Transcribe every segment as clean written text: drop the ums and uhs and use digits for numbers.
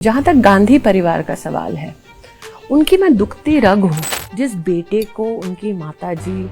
जहाँ तक गांधी परिवार का सवाल है, उनकी मैं दुखती रग हूँ। जिस बेटे को उनकी माताजी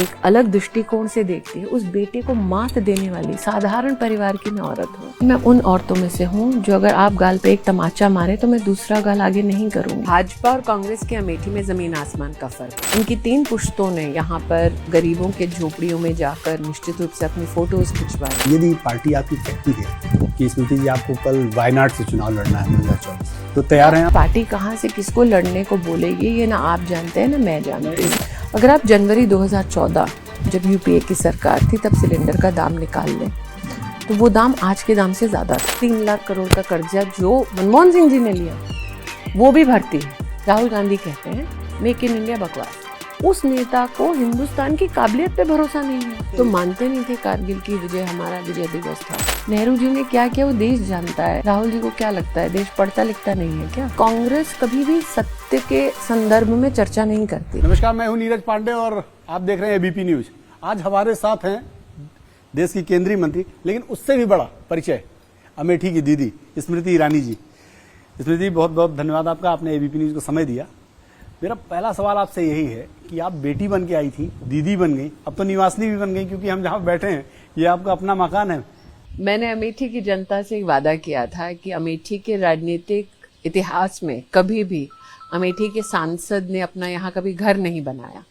एक अलग दृष्टिकोण से देखती है, उस बेटे को मात देने वाली साधारण परिवार की मैं औरत हूँ। मैं उन औरतों में से हूँ जो अगर आप गाल पे एक तमाचा मारे तो मैं दूसरा गाल आगे नहीं करूँगी। भाजपा और कांग्रेस के अमेठी में जमीन आसमान का फर्क। उनकी 3 पुश्तों ने यहाँ पर गरीबों के झोपड़ियों में जाकर निश्चित रूप से अपनी फोटोज खिंचवाई। यदि पार्टी आपकी कहती है कि स्मृति जी आपको कल वायनाड से चुनाव लड़ना है 2024, तो तैयार हैं? पार्टी कहाँ से किसको लड़ने को बोलेगी ये ना आप जानते हैं ना मैं जानती हूँ। अगर आप जनवरी 2014 जब यूपीए की सरकार थी तब सिलेंडर का दाम निकाल लें तो वो दाम आज के दाम से ज्यादा था। 3 लाख करोड़ का कर्जा जो मनमोहन सिंह जी ने लिया वो भी भरती है। राहुल गांधी कहते हैं मेक इन इंडिया बकवास। उस नेता को हिंदुस्तान की काबिलियत पे भरोसा नहीं है तो मानते नहीं थे कारगिल की विजय हमारा विजय दिवस था। नेहरू जी ने क्या किया वो देश जानता है। राहुल जी को क्या लगता है देश पढ़ता लिखता नहीं है क्या? कांग्रेस कभी भी सत्य के संदर्भ में चर्चा नहीं करती। नमस्कार, मैं हूं नीरज पांडे और आप देख रहे हैं एबीपी न्यूज। आज हमारे साथ हैं देश की केंद्रीय मंत्री, लेकिन उससे भी बड़ा परिचय अमेठी की दीदी स्मृति ईरानी जी। स्मृति जी, बहुत बहुत धन्यवाद आपका, आपने एबीपी न्यूज को समय दिया। मेरा पहला सवाल आपसे यही है कि आप बेटी बन के आई थी, दीदी बन गई, अब तो निवासिनी भी बन गई, क्योंकि हम जहाँ बैठे हैं ये आपका अपना मकान है। मैंने अमेठी की जनता से एक वादा किया था कि अमेठी के राजनीतिक इतिहास में कभी भी अमेठी के सांसद ने अपना यहाँ कभी घर नहीं बनाया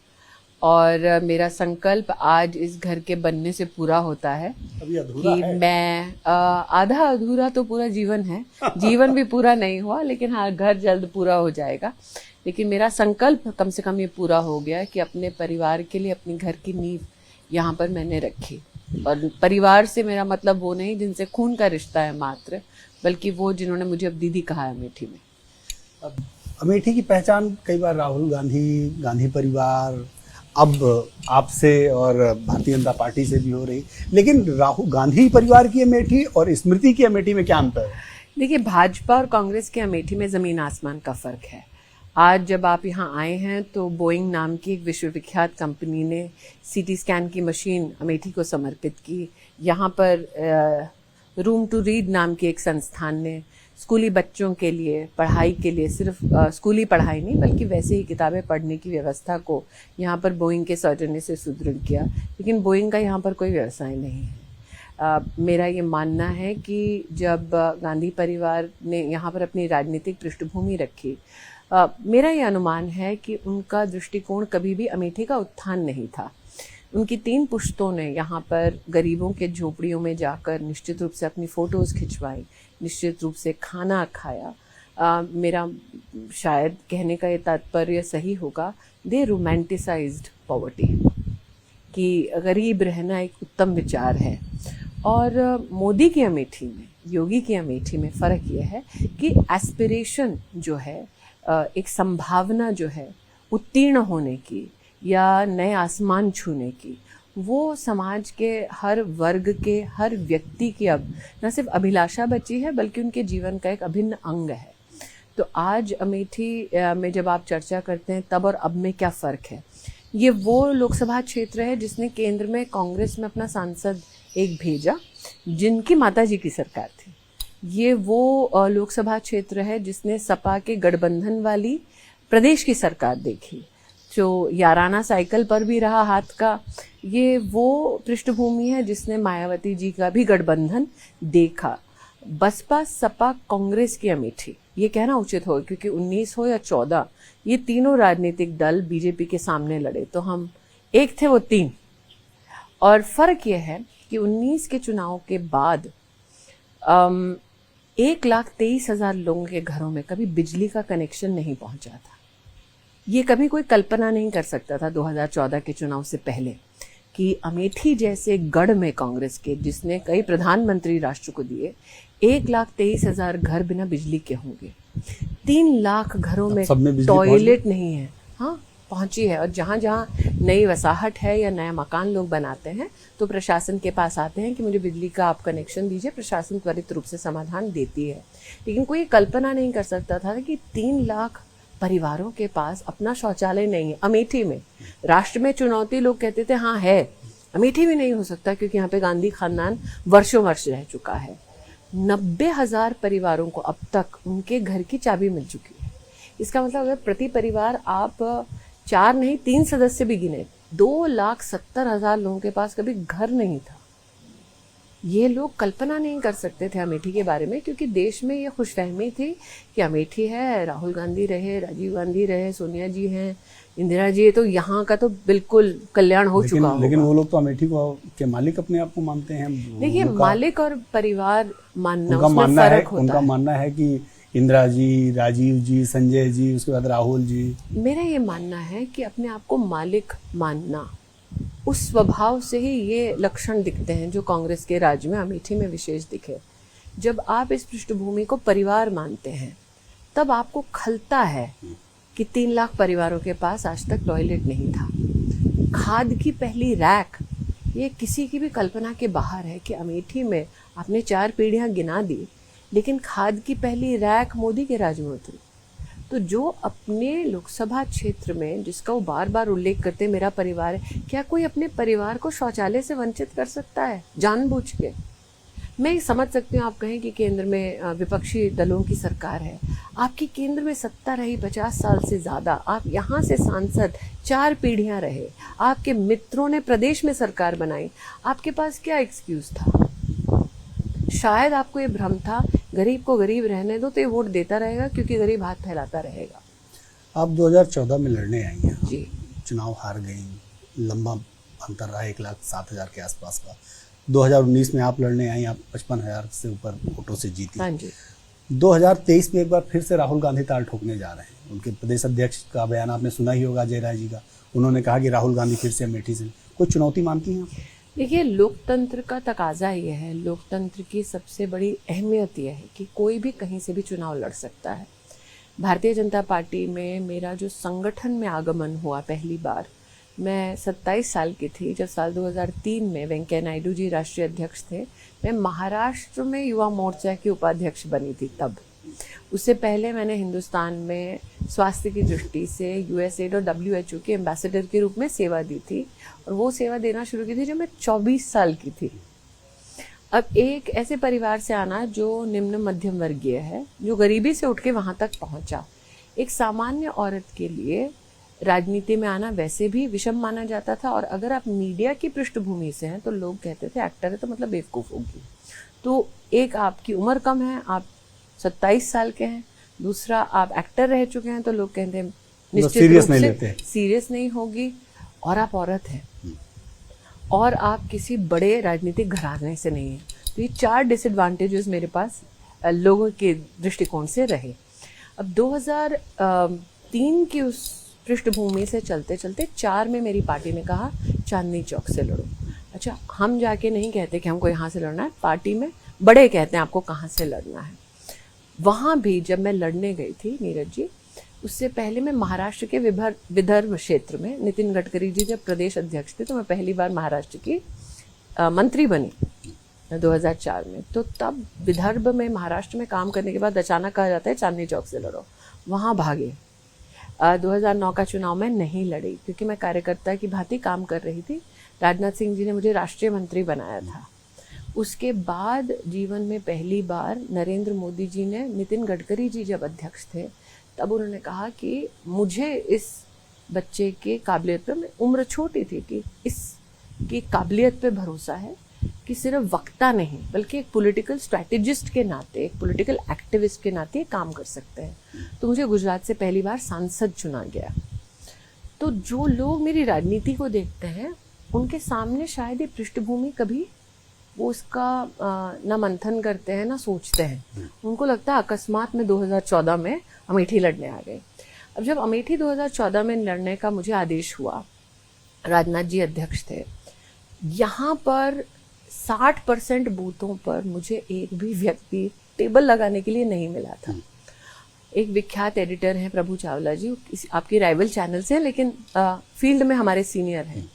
और मेरा संकल्प आज इस घर के बनने से पूरा होता है। अभी अधूरा कि है। मैं आधा अधूरा तो पूरा जीवन है, जीवन भी पूरा नहीं हुआ, लेकिन हाँ घर जल्द पूरा हो जाएगा। लेकिन मेरा संकल्प कम से कम ये पूरा हो गया कि अपने परिवार के लिए अपनी घर की नींव यहाँ पर मैंने रखी। और परिवार से मेरा मतलब वो नहीं जिनसे खून का रिश्ता है मात्र, बल्कि वो जिन्होंने मुझे अब दीदी कहा है अमेठी में। अब अमेठी की पहचान कई बार राहुल गांधी, गांधी परिवार, अब आपसे और भारतीय जनता पार्टी से भी हो रही, लेकिन राहुल गांधी परिवार की अमेठी और स्मृति की अमेठी में क्या अंतर है? देखिए, भाजपा और कांग्रेस के अमेठी में जमीन आसमान का फर्क है। आज जब आप यहाँ आए हैं तो बोइंग नाम की एक विश्वविख्यात कंपनी ने सीटी स्कैन की मशीन अमेठी को समर्पित की। यहाँ पर रूम टू रीड नाम की एक संस्थान ने स्कूली बच्चों के लिए पढ़ाई के लिए सिर्फ स्कूली पढ़ाई नहीं बल्कि वैसे ही किताबें पढ़ने की व्यवस्था को यहाँ पर बोइंग के सौजन्य से सुदृढ़ किया। लेकिन बोइंग का यहाँ पर कोई व्यवसाय नहीं है। मेरा ये मानना है कि जब गांधी परिवार ने यहाँ पर अपनी राजनीतिक पृष्ठभूमि रखी, मेरा ये अनुमान है कि उनका दृष्टिकोण कभी भी अमेठी का उत्थान नहीं था। उनकी 3 पुश्तों ने यहाँ पर गरीबों के झोपड़ियों में जाकर निश्चित रूप से अपनी फोटोज खिंचवाई, निश्चित रूप से खाना खाया। मेरा शायद कहने का ये तात्पर्य सही होगा, दे रोमांटिसाइज्ड पॉवर्टी, कि गरीब रहना एक उत्तम विचार है। और मोदी की अमेठी में, योगी की अमेठी में फ़र्क यह है कि एस्पिरेशन जो है, एक संभावना जो है उत्तीर्ण होने की या नए आसमान छूने की, वो समाज के हर वर्ग के हर व्यक्ति की अब न सिर्फ अभिलाषा बची है बल्कि उनके जीवन का एक अभिन्न अंग है। तो आज अमेठी में जब आप चर्चा करते हैं तब और अब में क्या फ़र्क है, ये वो लोकसभा क्षेत्र है जिसने केंद्र में कांग्रेस में अपना सांसद एक भेजा जिनकी माताजी की सरकार थी। ये वो लोकसभा क्षेत्र है जिसने सपा के गठबंधन वाली प्रदेश की सरकार देखी, जो याराना साइकिल पर भी रहा हाथ का। ये वो पृष्ठभूमि है जिसने मायावती जी का भी गठबंधन देखा। बसपा सपा कांग्रेस की अमेठी, ये कहना उचित होगा क्योंकि 19 हो या 14 ये तीनों राजनीतिक दल बीजेपी के सामने लड़े, तो हम एक थे वो 3। और फर्क ये है कि 19 के चुनाव के बाद 1,23,000 लोगों के घरों में कभी बिजली का कनेक्शन नहीं पहुंचा था। ये कभी कोई कल्पना नहीं कर सकता था 2014 के चुनाव से पहले कि अमेठी जैसे गढ़ में कांग्रेस के, जिसने कई प्रधानमंत्री राष्ट्र को दिए, 1,23,000 घर बिना बिजली के होंगे। 3 लाख घरों में टॉयलेट नहीं है। हाँ, पहुंची है। और जहाँ जहाँ नई वसाहत है या नया मकान लोग बनाते हैं तो प्रशासन के पास आते हैं कि मुझे बिजली का आप कनेक्शन दीजिए। प्रशासन त्वरित रूप से समाधान देती है। लेकिन कोई कल्पना नहीं कर सकता था कि 3 लाख परिवारों के पास अपना शौचालय नहीं है। अमेठी में राष्ट्र में चुनौती लोग कहते थे हाँ है, अमेठी में नहीं हो सकता क्योंकि यहाँ पे गांधी खानदान वर्षों वर्ष रह चुका है। 90,000 परिवारों को अब तक उनके घर की चाबी मिल चुकी है। इसका मतलब अगर प्रति परिवार आप 4 नहीं 3 सदस्य भी गिने, 2,70,000 लोगों के पास कभी घर नहीं था। ये लोग कल्पना नहीं कर सकते थे अमेठी के बारे में, क्योंकि देश में ये खुशफहमी थी कि अमेठी है, राहुल गांधी रहे, राजीव गांधी रहे, सोनिया जी हैं, इंदिरा जी है, तो यहाँ का तो बिल्कुल कल्याण हो चुका होगा। लेकिन वो लोग तो अमेठी को के मालिक अपने आप को मानते हैं। देखिए, मालिक और परिवार मानना उनका उसमें मानना है, फर्क होता उनका है। मानना है कि इंदिरा जी, राजीव जी, संजय जी, उसके बाद राहुल जी। मेरा ये मानना है कि अपने आप को मालिक मानना, उस स्वभाव से ही ये लक्षण दिखते हैं जो कांग्रेस के राज में अमेठी में विशेष दिखे। जब आप इस पृष्ठभूमि को परिवार मानते हैं, तब आपको खलता है कि 3 लाख परिवारों के पास आज तक टॉयलेट नहीं था। खाद की पहली रैक, ये किसी की भी कल्पना के बाहर है कि अमेठी में आपने 4 पीढ़ियां गिना दी, लेकिन खाद की पहली रैक मोदी के राज में उतरी। तो जो अपने लोकसभा क्षेत्र में, जिसका वो बार बार उल्लेख करते मेरा परिवार है, क्या कोई अपने परिवार को शौचालय से वंचित कर सकता है जानबूझ के? मैं समझ सकती हूँ आप कहें कि केंद्र में विपक्षी दलों की सरकार है, आपकी केंद्र में सत्ता रही 50 साल से ज़्यादा, आप यहाँ से सांसद 4 पीढ़ियाँ रहे, आपके मित्रों ने प्रदेश में सरकार बनाई, आपके पास क्या एक्सक्यूज़ था? शायद आपको ये भ्रम था गरीब को गरीब रहने दो तो ये वोट देता रहेगा, क्योंकि गरीब हाथ फैलाता रहेगा। आप 2014 में लड़ने आई हैं जी, चुनाव हार गई, लंबा अंतर रहा 1,07,000 के आसपास का। 2019 में आप लड़ने आई, आप 55,000 से ऊपर वोटों से जीती। हाँ जी। 2023 में एक बार फिर से राहुल गांधी ताल ठोकने जा रहे हैं। उनके प्रदेश अध्यक्ष का बयान आपने सुना ही होगा, अजय राय जी का। उन्होंने कहा कि राहुल गांधी फिर से अमेठी से। कोई चुनौती मानती हैं आप? देखिए, लोकतंत्र का तकाजा ये है, लोकतंत्र की सबसे बड़ी अहमियत यह है कि कोई भी कहीं से भी चुनाव लड़ सकता है। भारतीय जनता पार्टी में मेरा जो संगठन में आगमन हुआ पहली बार, मैं 27 साल की थी जब साल 2003 में वेंकैया नायडू जी राष्ट्रीय अध्यक्ष थे। मैं महाराष्ट्र में युवा मोर्चा की उपाध्यक्ष बनी थी तब। उससे पहले मैंने हिंदुस्तान में स्वास्थ्य की दृष्टि से यूएसएड और WHO के एम्बेसडर के रूप में सेवा दी थी, और वो सेवा देना शुरू की थी जब मैं 24 साल की थी। अब एक ऐसे परिवार से आना जो निम्न मध्यम वर्गीय है, जो गरीबी से उठ के वहाँ तक पहुँचा, एक सामान्य औरत के लिए राजनीति में आना वैसे भी विषम माना जाता था। और अगर आप मीडिया की पृष्ठभूमि से हैं तो लोग कहते थे एक्टर है तो मतलब बेवकूफ़ होगी। तो एक, आपकी उम्र कम है, आप 27 साल के हैं, दूसरा आप एक्टर रह चुके हैं, तो लोग कहते हैं निश्चित रूप से सीरियस नहीं होगी, और आप औरत हैं, और आप किसी बड़े राजनीतिक घराने से नहीं हैं। तो ये 4 डिसएडवांटेजेस मेरे पास लोगों के दृष्टिकोण से रहे। अब 2003 की उस पृष्ठभूमि से चलते चलते 4 में मेरी पार्टी ने कहा चांदनी चौक से लड़ो। अच्छा, हम जाके नहीं कहते कि हमको यहाँ से लड़ना है, पार्टी में बड़े कहते हैं आपको कहाँ से लड़ना है। वहाँ भी जब मैं लड़ने गई थी नीरज जी, उससे पहले मैं महाराष्ट्र के विदर्भ क्षेत्र में, नितिन गडकरी जी जब प्रदेश अध्यक्ष थे तो मैं पहली बार महाराष्ट्र की मंत्री बनी 2004 में। तो तब विदर्भ में, महाराष्ट्र में काम करने के बाद अचानक कहा जाता है चांदनी चौक से लड़ो, वहाँ भागे। 2009 का चुनाव में नहीं लड़ी क्योंकि मैं कार्यकर्ता की भांति काम कर रही थी। राजनाथ सिंह जी ने मुझे राष्ट्रीय मंत्री बनाया था। उसके बाद जीवन में पहली बार नरेंद्र मोदी जी ने, नितिन गडकरी जी जब अध्यक्ष थे तब उन्होंने कहा कि मुझे इस बच्चे के काबिलियत पे, उम्र छोटी थी, कि इसकी काबिलियत पे भरोसा है कि सिर्फ वक्ता नहीं बल्कि एक पॉलिटिकल स्ट्रैटेजिस्ट के नाते, एक पॉलिटिकल एक्टिविस्ट के नाते काम कर सकते हैं। तो मुझे गुजरात से पहली बार सांसद चुना गया। तो जो लोग मेरी राजनीति को देखते हैं उनके सामने शायद ये पृष्ठभूमि कभी वो उसका ना मंथन करते हैं ना सोचते हैं। उनको लगता है अकस्मात में 2014 में अमेठी लड़ने आ गए। अब जब अमेठी 2014 में लड़ने का मुझे आदेश हुआ, राजनाथ जी अध्यक्ष थे, यहाँ पर 60% बूथों पर मुझे एक भी व्यक्ति टेबल लगाने के लिए नहीं मिला था। एक विख्यात एडिटर हैं प्रभु चावला जी, आपकी राइवल चैनल से हैं लेकिन फील्ड में हमारे सीनियर हैं।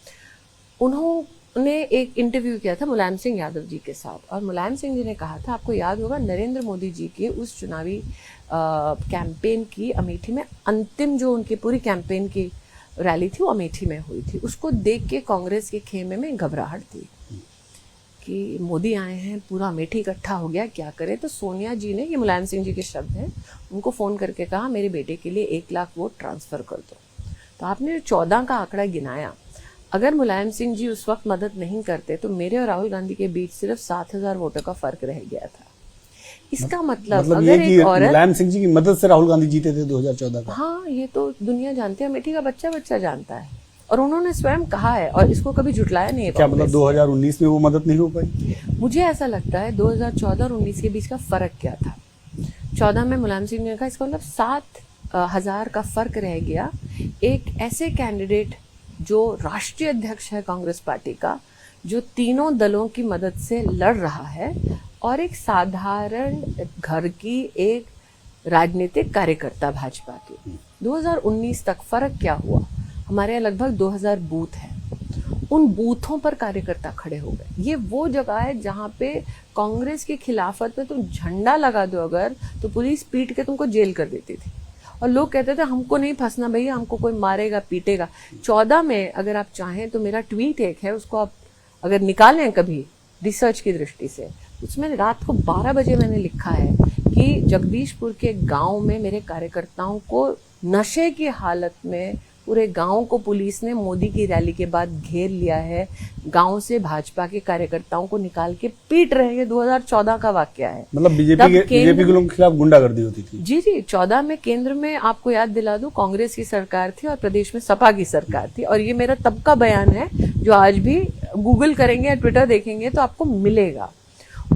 उन्होंने एक इंटरव्यू किया था मुलायम सिंह यादव जी के साथ, और मुलायम सिंह जी ने कहा था, आपको याद होगा, नरेंद्र मोदी जी के उस चुनावी कैंपेन की अमेठी में अंतिम जो उनकी पूरी कैंपेन की रैली थी वो अमेठी में हुई थी। उसको देख के कांग्रेस के खेमे में घबराहट थी कि मोदी आए हैं, पूरा अमेठी इकट्ठा हो गया, क्या करें। तो सोनिया जी ने, ये मुलायम सिंह जी के शब्द हैं, उनको फ़ोन करके कहा मेरे बेटे के लिए 1 लाख वोट ट्रांसफ़र कर दो। तो आपने 14 का आंकड़ा गिनाया, अगर मुलायम सिंह जी उस वक्त मदद नहीं करते तो मेरे और राहुल गांधी के बीच सिर्फ 7,000 वोटों का फर्क रह गया था। इसका मतलब ये अगर कि एक औरत, मुलायम सिंह जी की मदद से राहुल गांधी जीते थे 2014 का। हाँ, ये तो दुनिया जानती है, अमेठी का बच्चा बच्चा जानता है, और उन्होंने स्वयं कहा है और इसको कभी झुटलाया नहीं है। क्या मतलब 2019 में वो मदद नहीं हो पाई? मुझे ऐसा लगता है 2014 और 19 के बीच का फर्क क्या था। 14 में मुलायम सिंह ने कहा, इसका मतलब 7,000 का फर्क रह गया। एक ऐसे कैंडिडेट जो राष्ट्रीय अध्यक्ष है कांग्रेस पार्टी का, जो तीनों दलों की मदद से लड़ रहा है, और एक साधारण घर की एक राजनीतिक कार्यकर्ता भाजपा की। 2019 तक फर्क क्या हुआ? हमारे यहाँ लगभग 2000 बूथ हैं, उन बूथों पर कार्यकर्ता खड़े हो गए। ये वो जगह है जहाँ पे कांग्रेस की खिलाफत में तुम झंडा लगा दो अगर, तो पुलिस पीट के तुमको जेल कर देती थी, और लोग कहते थे हमको नहीं फंसना भैया, हमको कोई मारेगा पीटेगा। 14 में अगर आप चाहें तो मेरा ट्वीट एक है, उसको आप अगर निकालें कभी रिसर्च की दृष्टि से, उसमें रात को 12 बजे मैंने लिखा है कि जगदीशपुर के गांव में मेरे कार्यकर्ताओं को नशे की हालत में, पूरे गांव को पुलिस ने मोदी की रैली के बाद घेर लिया है, गांव से भाजपा के कार्यकर्ताओं को निकाल के पीट रहे हैं। 2014 का वाकया है। मतलब बीजेपी के लोगों के खिलाफ गुंडागर्दी होती थी। जी जी, 14 में केंद्र में आपको याद दिला दूं, कांग्रेस की सरकार थी और प्रदेश में सपा की सरकार थी, और ये मेरा तब का बयान है जो आज भी गूगल करेंगे या ट्विटर देखेंगे तो आपको मिलेगा।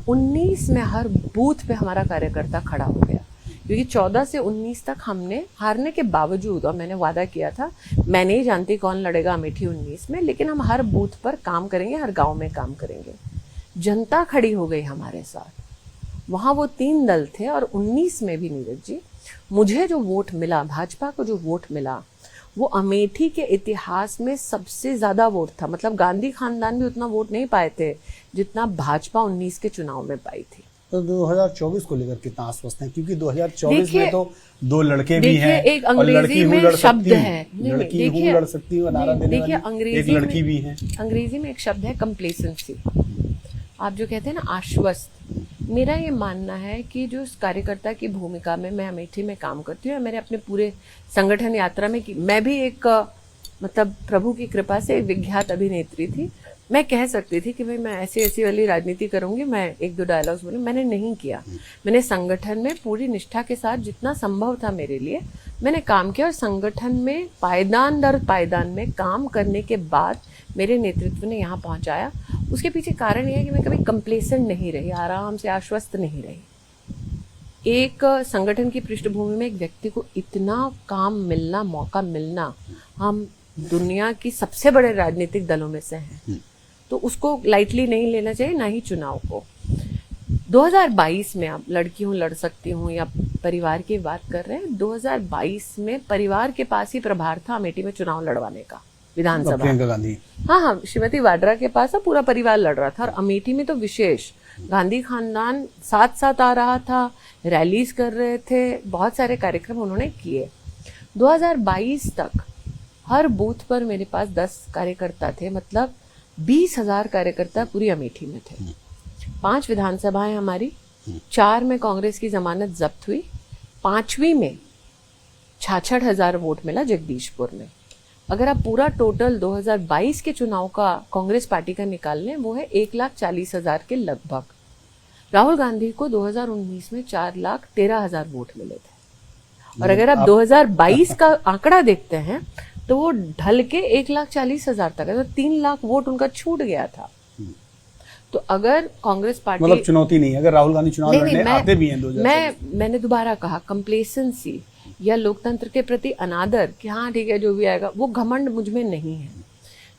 19 में हर बूथ पे हमारा कार्यकर्ता खड़ा हो गया, क्योंकि 14 से 19 तक हमने हारने के बावजूद, और मैंने वादा किया था, मैं नहीं जानती कौन लड़ेगा अमेठी 19 में, लेकिन हम हर बूथ पर काम करेंगे, हर गांव में काम करेंगे। जनता खड़ी हो गई हमारे साथ, वहां वो 3 दल थे। और 19 में भी नीरज जी, मुझे जो वोट मिला, भाजपा को जो वोट मिला, वो अमेठी के इतिहास में सबसे ज्यादा वोट था। मतलब गांधी खानदान भी उतना वोट नहीं पाए थे जितना भाजपा 19 के चुनाव में पाई थी। तो 2024 को लेकर कितना आश्वस्त हैं? क्योंकि 2024 में तो 2 लड़के भी हैं, एक अंग्रेजी में शब्द है, लड़की हूँ लड़ सकती हूँ नारा देने वाली एक लड़की भी है। अंग्रेजी में एक शब्द है कंप्लेसेंसी। आप जो कहते हैं ना आश्वस्त, मेरा ये मानना है कि जो इस कार्यकर्ता की भूमिका में मैं अमेठी में काम करती हूँ, मैंने अपने पूरे संगठन यात्रा में की। मैं भी एक मतलब प्रभु की कृपा से एक विख्यात अभिनेत्री थी। मैं कह सकती थी कि भाई मैं ऐसी ऐसी वाली राजनीति करूंगी, मैं 1-2 डायलॉग्स बोलूँ, मैंने नहीं किया। मैंने संगठन में पूरी निष्ठा के साथ जितना संभव था मेरे लिए मैंने काम किया, और संगठन में पायदान दर पायदान में काम करने के बाद मेरे नेतृत्व ने यहाँ पहुँचाया। उसके पीछे कारण यह है कि मैं कभी कंप्लेसेंट नहीं रही, आराम से आश्वस्त नहीं रही। एक संगठन की पृष्ठभूमि में एक व्यक्ति को इतना काम मिलना, मौका मिलना, हम दुनिया की सबसे बड़े राजनीतिक दलों में से हैं, तो उसको लाइटली नहीं लेना चाहिए, ना ही चुनाव को। 2022 में आप लड़की हूँ लड़ सकती हूँ या परिवार की बात कर रहे हैं, 2022 में परिवार के पास ही प्रभार था अमेठी में चुनाव लड़वाने का, विधानसभा। प्रियंका गांधी, हाँ, श्रीमती वाड्रा के पास पूरा परिवार लड़ रहा था, और अमेठी में तो विशेष गांधी खानदान साथ साथ आ रहा था, रैलीज कर रहे थे, बहुत सारे कार्यक्रम उन्होंने किए। 2022 तक हर बूथ पर मेरे पास 10 कार्यकर्ता थे, मतलब 20,000 कार्यकर्ता पूरी अमेठी में थे। 5 विधानसभाएं हमारी, 4 में कांग्रेस की जमानत जब्त हुई, 5वीं में 66,000 वोट मिला जगदीशपुर में। अगर आप पूरा टोटल 2022 के चुनाव का कांग्रेस पार्टी का निकाल लें, वो है 1,40,000 के लगभग। राहुल गांधी को 2019 में 4,13,000 वोट मिले थे, और अगर आप 2022 का आंकड़ा देखते हैं तो वो ढल के 1,40,000 तक है, तो 3 लाख वोट उनका छूट गया था। तो अगर कांग्रेस पार्टी, मतलब चुनौती नहीं, अगर राहुल गांधी चुनाव लड़ने आते भी हैं 2024, मैंने दोबारा कहा, कंप्लेसेंसी या लोकतंत्र के प्रति अनादर कि हाँ ठीक है जो भी आएगा, वो घमंड मुझ में नहीं है।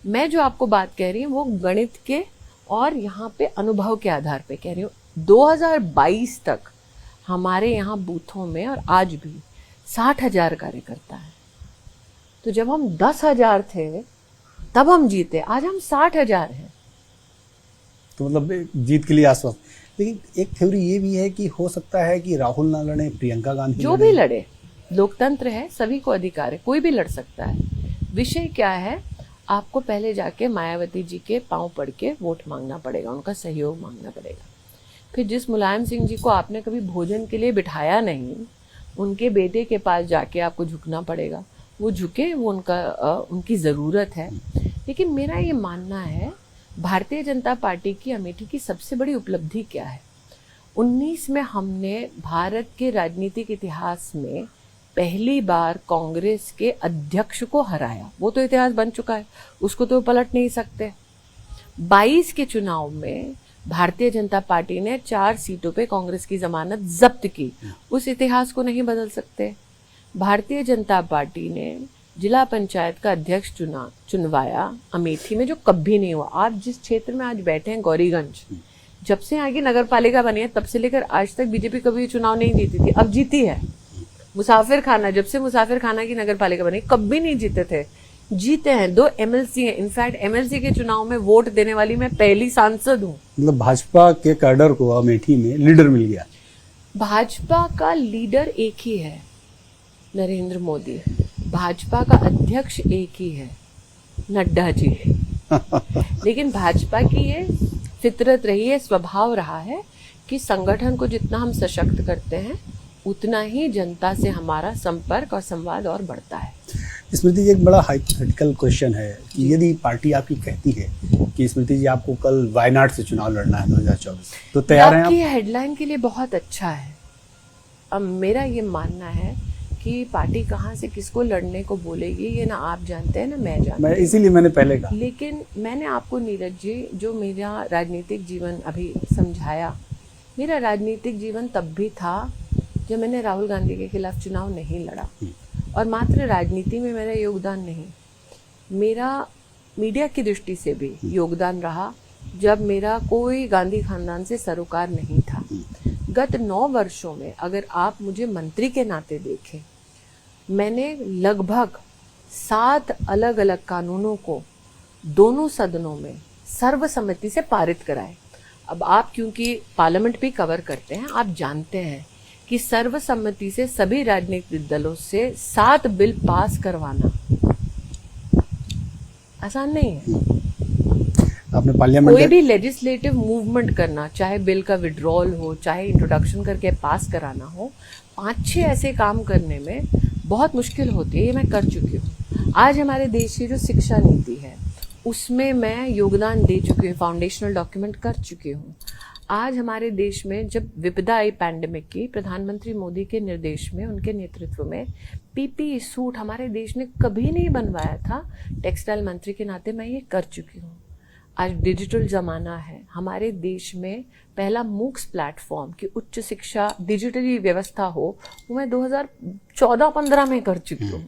मैं जो आपको बात कह रही हूँ वो गणित के और यहाँ पे अनुभव के आधार पे कह रही हूँ। 2022 तक हमारे यहाँ बूथों में और आज भी 60,000 कार्यकर्ता है। तो जब हम 10,000 थे तब हम जीते, आज हम 60,000 हैं। तो मतलब जीत के लिए आश्वस्त। लेकिन एक थ्योरी ये भी है कि हो सकता है कि राहुल ना लड़े, प्रियंका गांधी जो भी लड़े, लोकतंत्र है, सभी को अधिकार है, कोई भी लड़ सकता है। विषय क्या है, आपको पहले जाके मायावती जी के पांव पड़ के वोट मांगना पड़ेगा, उनका सहयोग मांगना पड़ेगा। फिर जिस मुलायम सिंह जी को आपने कभी भोजन के लिए बिठाया नहीं, उनके बेटे के पास जाके आपको झुकना पड़ेगा। वो झुके, वो उनकी ज़रूरत है। लेकिन मेरा ये मानना है, भारतीय जनता पार्टी की अमेठी की सबसे बड़ी उपलब्धि क्या है? 19 में हमने भारत के राजनीतिक इतिहास में पहली बार कांग्रेस के अध्यक्ष को हराया। वो तो इतिहास बन चुका है, उसको तो पलट नहीं सकते। 22 के चुनाव में भारतीय जनता पार्टी ने 4 सीटों पे कांग्रेस की जमानत जब्त की, उस इतिहास को नहीं बदल सकते। भारतीय जनता पार्टी ने जिला पंचायत का अध्यक्ष चुनवाया अमेठी में, जो कभी नहीं हुआ। आप जिस क्षेत्र में आज बैठे हैं, गौरीगंज, जब से यहाँ की नगर पालिका बनी है तब से लेकर आज तक बीजेपी कभी चुनाव नहीं जीती थी, अब जीती है। मुसाफिर खाना, जब से मुसाफिर खाना की नगर पालिका बनी, कभी नहीं जीते थे, जीते हैं। 2 MLC हैं। इनफैक्ट MLC के चुनाव में वोट देने वाली मैं पहली सांसद हूँ। मतलब भाजपा के कैडर को अमेठी में लीडर मिल गया। भाजपा का लीडर एक ही है, नरेंद्र मोदी। भाजपा का अध्यक्ष एक ही है, नड्डा जी। लेकिन भाजपा की ये फितरत रही है, स्वभाव रहा है कि संगठन को जितना हम सशक्त करते हैं उतना ही जनता से हमारा संपर्क और संवाद और बढ़ता है। स्मृति जी, एक बड़ा हाइपोथेटिकल क्वेश्चन है कि यदि पार्टी आपकी कहती है कि स्मृति जी आपको कल वायनाड से चुनाव लड़ना है 2024, तो तैयार हैं आप? आपकी हेडलाइन के लिए बहुत अच्छा है। अब मेरा ये मानना है कि पार्टी कहाँ से किसको लड़ने को बोलेगी ये ना आप जानते हैं ना मैं जानती हूँ, इसीलिए मैंने पहले कहा। लेकिन मैंने आपको नीरज जी जो मेरा राजनीतिक जीवन अभी समझाया, मेरा राजनीतिक जीवन तब भी था जब मैंने राहुल गांधी के खिलाफ चुनाव नहीं लड़ा। और मात्र राजनीति में मेरा योगदान नहीं, मेरा मीडिया की दृष्टि से भी योगदान रहा जब मेरा कोई गांधी खानदान से सरोकार नहीं था। गत 9 वर्षों में अगर आप मुझे मंत्री के नाते देखें, मैंने लगभग 7 अलग अलग कानूनों को दोनों सदनों में सर्वसम्मति से पारित कराए। अब आप क्योंकि पार्लियामेंट भी कवर करते हैं, आप जानते हैं कि सर्वसम्मति से सभी राजनीतिक दलों से 7 बिल पास करवाना आसान नहीं है। आपने पार्लियामेंट कोई भी लेजिस्लेटिव मूवमेंट करना, चाहे बिल का विड्रॉल हो, चाहे इंट्रोडक्शन करके पास कराना हो, 5-6 ऐसे काम करने में बहुत मुश्किल होती है। ये मैं कर चुकी हूँ। आज हमारे देश की जो शिक्षा नीति है उसमें मैं योगदान दे चुकी हूँ, फाउंडेशनल डॉक्यूमेंट कर चुकी हूँ। आज हमारे देश में जब विपदा आई पैंडेमिक की, प्रधानमंत्री मोदी के निर्देश में, उनके नेतृत्व में PPE सूट हमारे देश ने कभी नहीं बनवाया था। टेक्सटाइल मंत्री के नाते मैं ये कर चुकी हूँ। आज डिजिटल ज़माना है, हमारे देश में पहला मूक्स प्लेटफॉर्म की उच्च शिक्षा डिजिटली व्यवस्था हो, वो मैं 2014-15 में कर चुकी हूँ।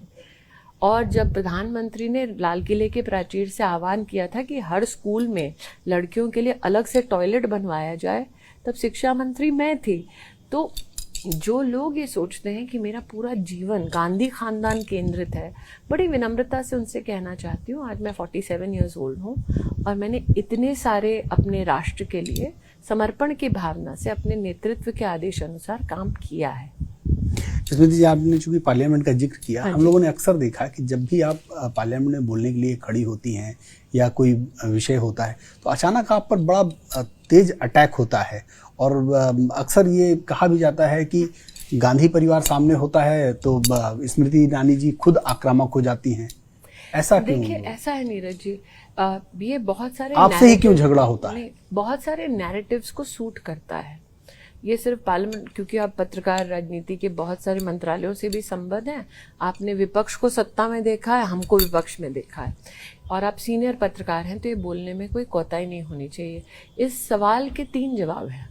और जब प्रधानमंत्री ने लाल किले के प्राचीर से आह्वान किया था कि हर स्कूल में लड़कियों के लिए अलग से टॉयलेट बनवाया जाए, तब शिक्षा मंत्री मैं थी। तो जो लोग ये सोचते हैं कि मेरा पूरा जीवन गांधी खानदान केंद्रित है, बड़ी विनम्रता से उनसे कहना चाहती हूँ, आज मैं 47 ईयर्स ओल्ड हूँ और मैंने इतने सारे अपने राष्ट्र के लिए समर्पण की भावना से अपने नेतृत्व के आदेश अनुसार काम किया है। स्मृति जी, आपने चूंकि पार्लियामेंट का जिक्र किया, हम लोगों ने अक्सर देखा कि जब भी आप पार्लियामेंट में बोलने के लिए खड़ी होती हैं या कोई विषय होता है तो अचानक आप पर बड़ा तेज अटैक होता है और अक्सर ये कहा भी जाता है कि गांधी परिवार सामने होता है तो स्मृति ईरानी जी खुद आक्रामक हो जाती हैं। ऐसा क्यों? देखिए, ऐसा है नीरज जी, ये बहुत सारे आपसे ही क्यों झगड़ा होता है? बहुत सारे नैरेटिव्स को सूट करता है। ये सिर्फ पार्लियामेंट, क्योंकि आप पत्रकार राजनीति के बहुत सारे मंत्रालयों से भी संबद्ध हैं, आपने विपक्ष को सत्ता में देखा है, हमको विपक्ष में देखा है, और आप सीनियर पत्रकार हैं, तो ये बोलने में कोई कोताही नहीं होनी चाहिए। इस सवाल के 3 जवाब हैं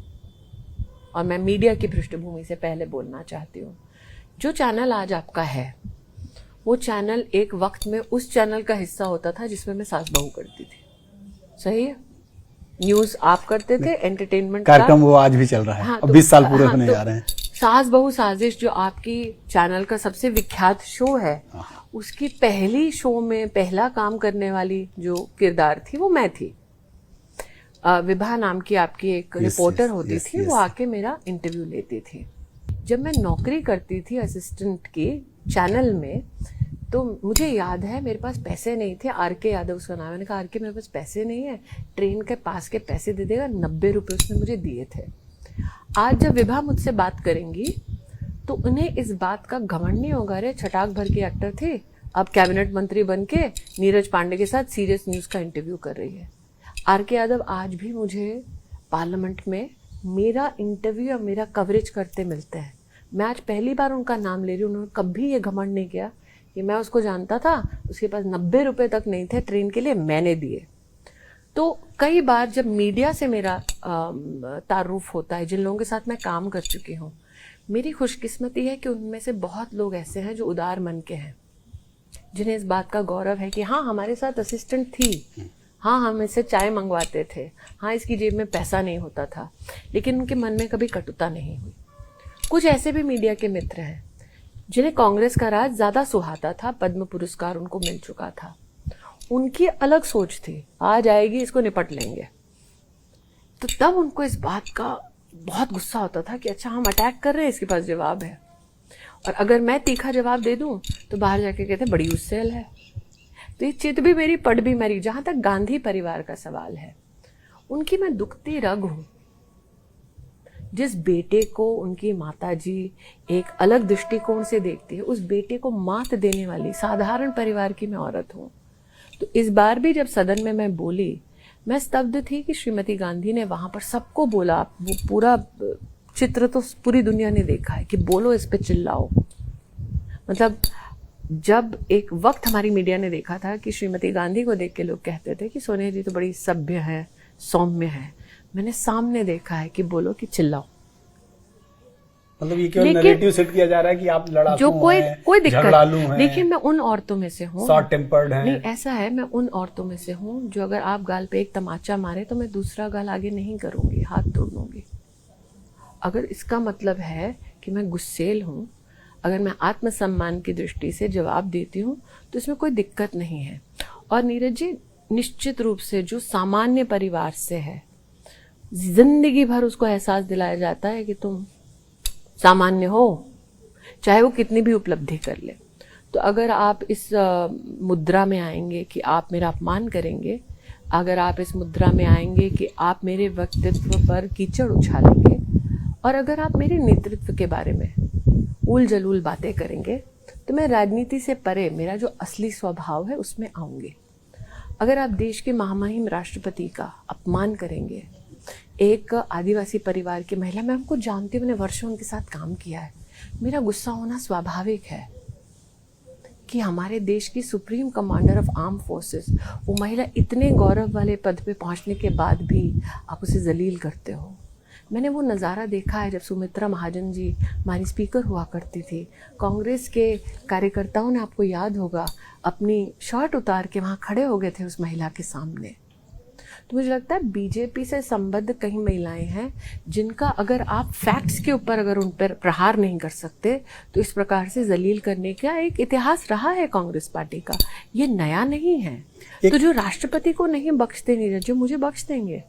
और मैं मीडिया की पृष्ठभूमि से पहले बोलना चाहती हूँ। जो चैनल आज आपका है, वो चैनल एक वक्त में उस चैनल का हिस्सा होता था जिसमें मैं सास बहू करती थी, सही है? न्यूज आप करते थे, एंटरटेनमेंट कार्यक्रम वो आज भी चल रहा है। हाँ, अब 20 साल पूरे होने जा रहे हैं। सास बहू साजिश जो आपकी चैनल का सबसे विख्यात शो है, उसकी पहली शो में पहला काम करने वाली जो किरदार थी वो मैं थी। विभा नाम की आपकी एक रिपोर्टर होती थी, वो आके मेरा इंटरव्यू लेती थी। जब मैं नौकरी करती थी असिस्टेंट की चैनल में, तो मुझे याद है मेरे पास पैसे नहीं थे, आर.के. यादव उसका नाम है। मैंने कहा आर.के. मेरे पास पैसे नहीं है, ट्रेन के पास के पैसे दे देगा। 90 रुपये उसने मुझे दिए थे। आज जब विभा मुझसे बात करेंगी तो उन्हें इस बात का घमंड नहीं होगा, अरे छटाक भर के एक्टर थे, अब कैबिनेट मंत्री बन के नीरज पांडे के साथ सीरियस न्यूज़ का इंटरव्यू कर रही है। आर.के. यादव आज भी मुझे पार्लियामेंट में मेरा इंटरव्यू या मेरा कवरेज करते मिलते हैं। मैं आज पहली बार उनका नाम ले रही हूँ। उन्होंने कभी ये घमंड नहीं किया कि मैं उसको जानता था, उसके पास 90 रुपये तक नहीं थे ट्रेन के लिए, मैंने दिए। तो कई बार जब मीडिया से मेरा तारुफ होता है, जिन लोगों के साथ मैं काम कर चुकी हूँ, मेरी खुशकिस्मती है कि उनमें से बहुत लोग ऐसे हैं जो उदार मन के हैं, जिन्हें इस बात का गौरव है कि हाँ हमारे साथ असिस्टेंट थी, हाँ हम इससे चाय मंगवाते थे, हाँ इसकी जेब में पैसा नहीं होता था, लेकिन उनके मन में कभी कटुता नहीं हुई। कुछ ऐसे भी मीडिया के मित्र हैं जिन्हें कांग्रेस का राज ज़्यादा सुहाता था, पद्म पुरस्कार उनको मिल चुका था, उनकी अलग सोच थी, आ जाएगी इसको निपट लेंगे। तो तब उनको इस बात का बहुत गुस्सा होता था कि अच्छा हम अटैक कर रहे हैं, इसके पास जवाब है, और अगर मैं तीखा जवाब दे दूं तो बाहर जाके कहते बड़ी गुस्सेल है। तो ये चित भी मेरी पट भी मेरी। जहां तक गांधी परिवार का सवाल है, उनकी मैं दुखती रग हूं। जिस बेटे को उनकी माताजी एक अलग दृष्टिकोण से देखती है, उस बेटे को मात देने वाली साधारण परिवार की मैं औरत हूं। तो इस बार भी जब सदन में मैं बोली, मैं स्तब्ध थी कि श्रीमती गांधी ने वहां पर सबको बोला, वो पूरा चित्र तो पूरी दुनिया ने देखा है कि बोलो, इस पे चिल्लाओ। मतलब जब एक वक्त हमारी मीडिया ने देखा था कि श्रीमती गांधी को देख के लोग कहते थे कि सोनिया जी तो बड़ी सभ्य है, सौम्य है, मैंने सामने देखा है कि बोलो कि चिल्लाओ। मतलब ये केवल नैरेटिव सेट किया जा रहा है कि आप लड़ाकू जो कोई झगड़ालू दिक्कत, हैं। देखिए मैं उन औरतों में से हूँ, शॉर्ट टेम्पर्ड हैं। नहीं ऐसा है, मैं उन औरतों में से हूँ जो अगर आप गाल पे एक तमाचा मारे तो मैं दूसरा गाल आगे नहीं करूंगी, हाथ तोड़ दूंगी। अगर इसका मतलब है कि मैं गुस्सेल हूँ, अगर मैं आत्मसम्मान की दृष्टि से जवाब देती हूँ तो इसमें कोई दिक्कत नहीं है। और नीरज जी, निश्चित रूप से जो सामान्य परिवार से है, जिंदगी भर उसको एहसास दिलाया जाता है कि तुम सामान्य हो, चाहे वो कितनी भी उपलब्धि कर ले। तो अगर आप इस मुद्रा में आएंगे कि आप मेरा अपमान करेंगे, अगर आप इस मुद्रा में आएंगे कि आप मेरे व्यक्तित्व पर कीचड़ उछालेंगे, और अगर आप मेरे नेतृत्व के बारे में उल जलूल बातें करेंगे, तो मैं राजनीति से परे मेरा जो असली स्वभाव है उसमें आऊंगी। अगर आप देश के महामहिम राष्ट्रपति का अपमान करेंगे, एक आदिवासी परिवार की महिला, मैं उनको जानती हूँ, मैंने वर्षों उनके साथ काम किया है, मेरा गुस्सा होना स्वाभाविक है कि हमारे देश की supreme commander of arm forces, वो महिला इतने गौरव वाले पद पे पहुंचने के बाद भी आप उसे जलील करते हो। मैंने वो नज़ारा देखा है जब सुमित्रा महाजन जी हमारी स्पीकर हुआ करती थी, कांग्रेस के कार्यकर्ताओं ने, आपको याद होगा, अपनी शर्ट उतार के वहाँ खड़े हो गए थे उस महिला के सामने। तो मुझे लगता है बीजेपी से संबद्ध कई महिलाएं हैं जिनका अगर आप फैक्ट्स के ऊपर अगर उन पर प्रहार नहीं कर सकते, तो इस प्रकार से जलील करने का एक इतिहास रहा है कांग्रेस पार्टी का, ये नया नहीं है। तो जो राष्ट्रपति को नहीं बख्शते नीरज, जो मुझे बख्श देंगे।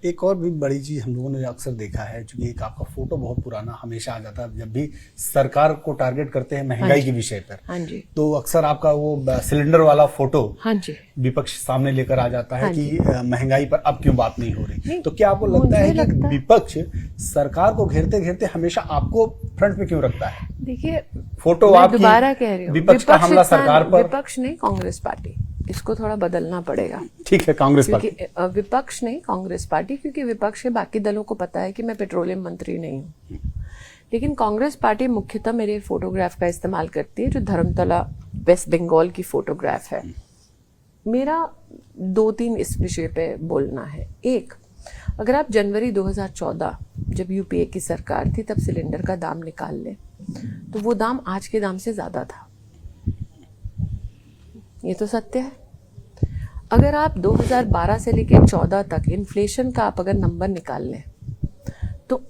एक और भी बड़ी चीज हम लोगों ने अक्सर देखा है, क्योंकि एक आपका फोटो बहुत पुराना हमेशा आ जाता है जब भी सरकार को टारगेट करते हैं महंगाई के विषय पर। हाँ जी। तो अक्सर आपका वो सिलेंडर वाला फोटो, हाँ जी, विपक्ष सामने लेकर आ जाता है हाँ कि महंगाई पर अब क्यों बात नहीं हो रही। तो क्या आपको लगता है कि विपक्ष सरकार को घेरते घेरते हमेशा आपको फ्रंट पे क्यों रखता है? देखिए, फोटो मैं आपकी, दोबारा कह रही हूँ, विपक्ष का हमला सरकार पर। विपक्ष नहीं, कांग्रेस पार्टी, इसको थोड़ा बदलना पड़ेगा। ठीक है, कांग्रेस पार्टी, विपक्ष नहीं, कांग्रेस पार्टी, क्योंकि विपक्ष के बाकी दलों को पता है कि मैं पेट्रोलियम मंत्री नहीं हूँ। लेकिन कांग्रेस पार्टी मुख्यतः मेरे फोटोग्राफ का इस्तेमाल करती है, जो धर्मतला वेस्ट बंगाल की फोटोग्राफ है। मेरा 2-3 इस विषय पे बोलना है। एक, अगर आप जनवरी 2014 जब यूपीए की सरकार थी, तब सिलेंडर का दाम निकाल लें तो वो दाम आज के दाम से ज्यादा था, ये तो सत्य है। अगर आप 2012 से लेकर 14 तक इन्फ्लेशन का आप अगर नंबर निकाल लें तो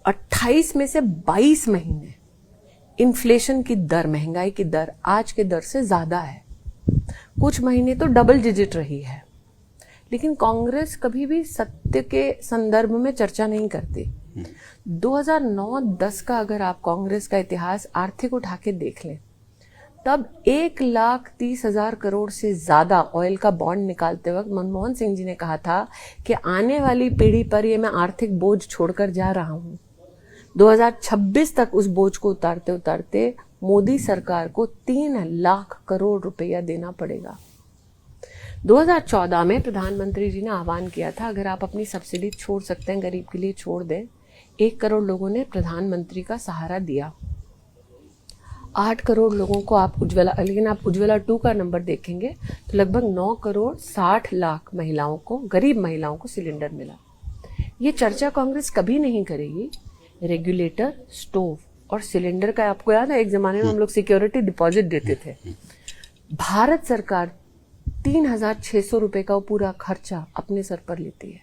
28 में से 22 महीने इन्फ्लेशन की दर, महंगाई की दर आज के दर से ज्यादा है, कुछ महीने तो डबल डिजिट रही है। लेकिन कांग्रेस कभी भी सत्य के संदर्भ में चर्चा नहीं करती। 2009-10 का अगर आप कांग्रेस का इतिहास आर्थिक उठा के देख लें तब 1,30,000 करोड़ से ज्यादा ऑयल का बॉन्ड निकालते वक्त मनमोहन सिंह जी ने कहा था कि आने वाली पीढ़ी पर ये मैं आर्थिक बोझ छोड़कर जा रहा हूं। 2026 तक उस बोझ को उतारते उतारते मोदी सरकार को 3 लाख करोड़ रुपया देना पड़ेगा। 2014 में प्रधानमंत्री जी ने आह्वान किया था, अगर आप अपनी सब्सिडी छोड़ सकते हैं गरीब के लिए छोड़ दें। 1 करोड़ लोगों ने प्रधानमंत्री का सहारा दिया। 8 करोड़ लोगों को आप उज्ज्वला, लेकिन आप उज्ज्वला 2 का नंबर देखेंगे तो लगभग 9 करोड़ 60 लाख महिलाओं को, गरीब महिलाओं को सिलेंडर मिला। ये चर्चा कांग्रेस कभी नहीं करेगी। रेगुलेटर, स्टोव और सिलेंडर का आपको याद है, एक जमाने में हम लोग सिक्योरिटी डिपॉजिट देते थे। भारत सरकार 3,600 रुपए का पूरा खर्चा अपने सर पर लेती है